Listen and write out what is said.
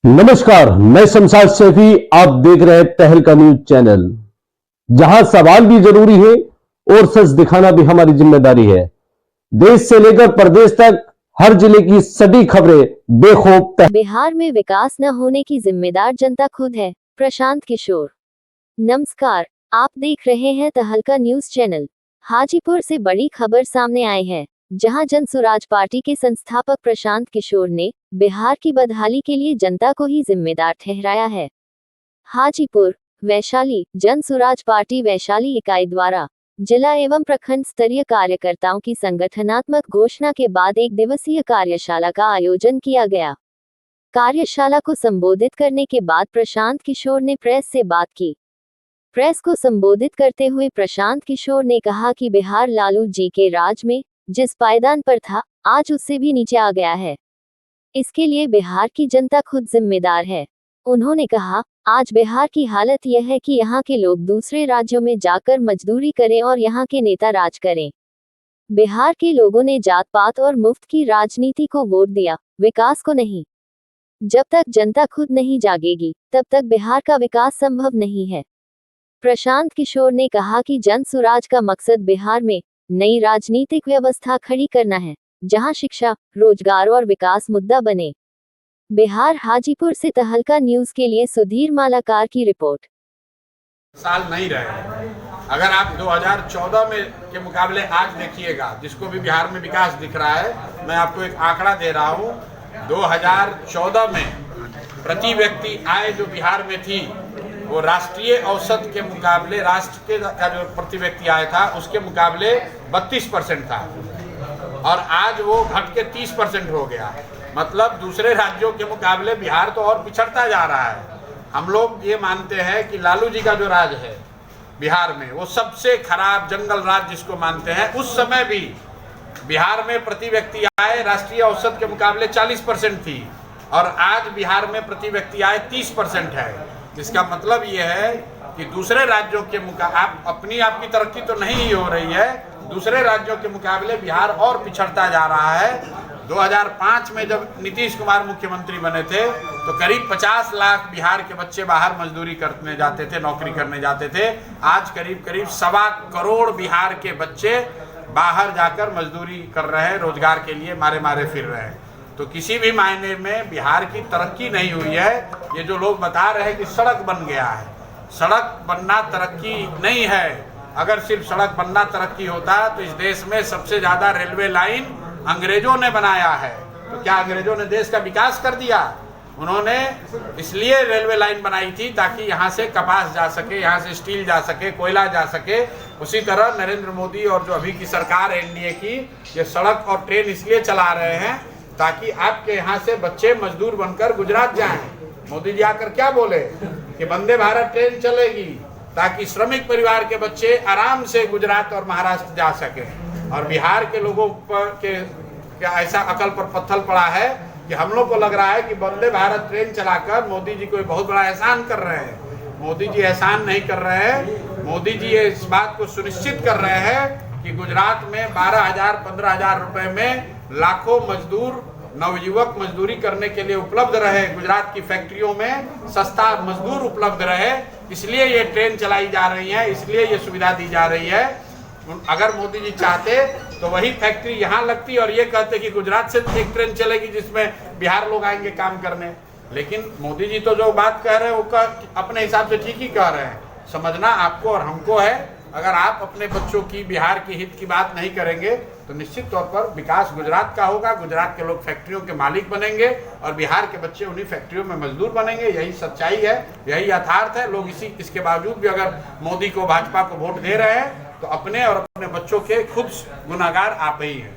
नमस्कार, मैं शमशाद सैफी। आप देख रहे हैं तहलका न्यूज चैनल, जहां सवाल भी जरूरी है और सच दिखाना भी हमारी जिम्मेदारी है। देश से लेकर प्रदेश तक हर जिले की सटीक खबरें बेखौफ। बिहार में विकास न होने की जिम्मेदार जनता खुद है। प्रशांत किशोर। नमस्कार, आप देख रहे हैं तहलका न्यूज चैनल। हाजीपुर से बड़ी खबर सामने आई है, जहां जन सुराज पार्टी के संस्थापक प्रशांत किशोर ने बिहार की बदहाली के लिए जनता को ही जिम्मेदार ठहराया है। हाजीपुर, वैशाली जन सुराज पार्टी वैशाली इकाई द्वारा जिला एवं प्रखंड स्तरीय कार्यकर्ताओं की संगठनात्मक घोषणा के बाद एक दिवसीय कार्यशाला का आयोजन किया गया। कार्यशाला को संबोधित करने के बाद प्रशांत किशोर ने प्रेस से बात की। प्रेस को संबोधित करते हुए प्रशांत किशोर ने कहा कि बिहार लालू जी के राज में जिस पायदान पर था, आज उससे भी नीचे आ गया है। इसके लिए बिहार की जनता खुद जिम्मेदार है। उन्होंने कहा, आज बिहार की हालत यह है कि यहाँ के लोग दूसरे राज्यों में जाकर मजदूरी करें और यहाँ के नेता राज करें। बिहार के लोगों ने जात पात और मुफ्त की राजनीति को वोट दिया, विकास को नहीं। जब तक जनता खुद नहीं जागेगी, तब तक बिहार का विकास संभव नहीं है। प्रशांत किशोर ने कहा कि जन सुराज का मकसद बिहार में नई राजनीतिक व्यवस्था खड़ी करना है, जहां शिक्षा, रोजगार और विकास मुद्दा बने। बिहार हाजीपुर से तहलका न्यूज के लिए सुधीर मालाकार की रिपोर्ट। साल नहीं रहे। अगर आप 2014 में के मुकाबले आज देखिएगा, जिसको भी बिहार में विकास दिख रहा है, मैं आपको एक आंकड़ा दे रहा हूँ। 2014 में प्रति व्यक्ति आय जो बिहार में थी, वो राष्ट्रीय औसत के मुकाबले, राष्ट्र के का जो प्रति व्यक्ति आय था उसके मुकाबले 32% था, और आज वो घट के 30% हो गया। मतलब दूसरे राज्यों के मुकाबले बिहार तो और पिछड़ता जा रहा है। हम लोग ये मानते हैं कि लालू जी का जो राज है बिहार में, वो सबसे खराब जंगल राज जिसको मानते हैं। उस समय भी बिहार में प्रति व्यक्ति आय राष्ट्रीय औसत के मुकाबले 40% थी, और आज बिहार में प्रति व्यक्ति आय 30% है। इसका मतलब ये है कि दूसरे राज्यों के मुकाबले आपकी तरक्की तो नहीं ही हो रही है, दूसरे राज्यों के मुकाबले बिहार और पिछड़ता जा रहा है। 2005 में जब नीतीश कुमार मुख्यमंत्री बने थे, तो करीब 50 लाख बिहार के बच्चे बाहर मजदूरी करने जाते थे, नौकरी करने जाते थे। आज करीब 1.25 करोड़ बिहार के बच्चे बाहर जाकर मजदूरी कर रहे हैं, रोजगार के लिए मारे फिर रहे हैं। तो किसी भी मायने में बिहार की तरक्की नहीं हुई है। ये जो लोग बता रहे हैं कि सड़क बन गया है, सड़क बनना तरक्की नहीं है। अगर सिर्फ सड़क बनना तरक्की होता तो इस देश में सबसे ज्यादा रेलवे लाइन अंग्रेजों ने बनाया है। तो क्या अंग्रेजों ने देश का विकास कर दिया? उन्होंने इसलिए रेलवे लाइन बनाई थी ताकि यहाँ से कपास जा सके, यहाँ से स्टील जा सके, कोयला जा सके। उसी तरह नरेंद्र मोदी और जो अभी की सरकार है एनडीए की, ये सड़क और ट्रेन इसलिए चला रहे हैं ताकि आपके यहाँ से बच्चे मजदूर बनकर गुजरात जाएं। मोदी जी आकर क्या बोले कि वंदे भारत ट्रेन चलेगी ताकि श्रमिक परिवार के बच्चे आराम से गुजरात और महाराष्ट्र जा सकें। और बिहार के लोगों पर क्या ऐसा अकल पर पत्थर पड़ा है कि हम लोग को लग रहा है कि वंदे भारत ट्रेन चलाकर मोदी जी कोई बहुत बड़ा एहसान कर रहे हैं। मोदी जी एहसान नहीं कर रहे हैं। मोदी जी इस बात को सुनिश्चित कर रहे हैं कि गुजरात में 12,000-15,000 रुपए में लाखों मजदूर, नवयुवक मजदूरी करने के लिए उपलब्ध रहे। गुजरात की फैक्ट्रियों में सस्ता मजदूर उपलब्ध रहे, इसलिए ये ट्रेन चलाई जा रही है, इसलिए ये सुविधा दी जा रही है। अगर मोदी जी चाहते तो वही फैक्ट्री यहाँ लगती और ये कहते कि गुजरात से एक ट्रेन चलेगी जिसमें बिहार लोग आएंगे काम करने। लेकिन मोदी जी तो जो बात कह रहे हैं वो अपने हिसाब से ठीक ही कह रहे हैं। समझना आपको और हमको है। अगर आप अपने बच्चों की, बिहार की हित की बात नहीं करेंगे तो निश्चित तौर पर विकास गुजरात का होगा। गुजरात के लोग फैक्ट्रियों के मालिक बनेंगे और बिहार के बच्चे उन्हीं फैक्ट्रियों में मजदूर बनेंगे। यही सच्चाई है, यही यथार्थ है। लोग इसके बावजूद भी अगर मोदी को, भाजपा को वोट दे रहे हैं तो अपने और अपने बच्चों के खुद गुनाहगार आप ही हैं।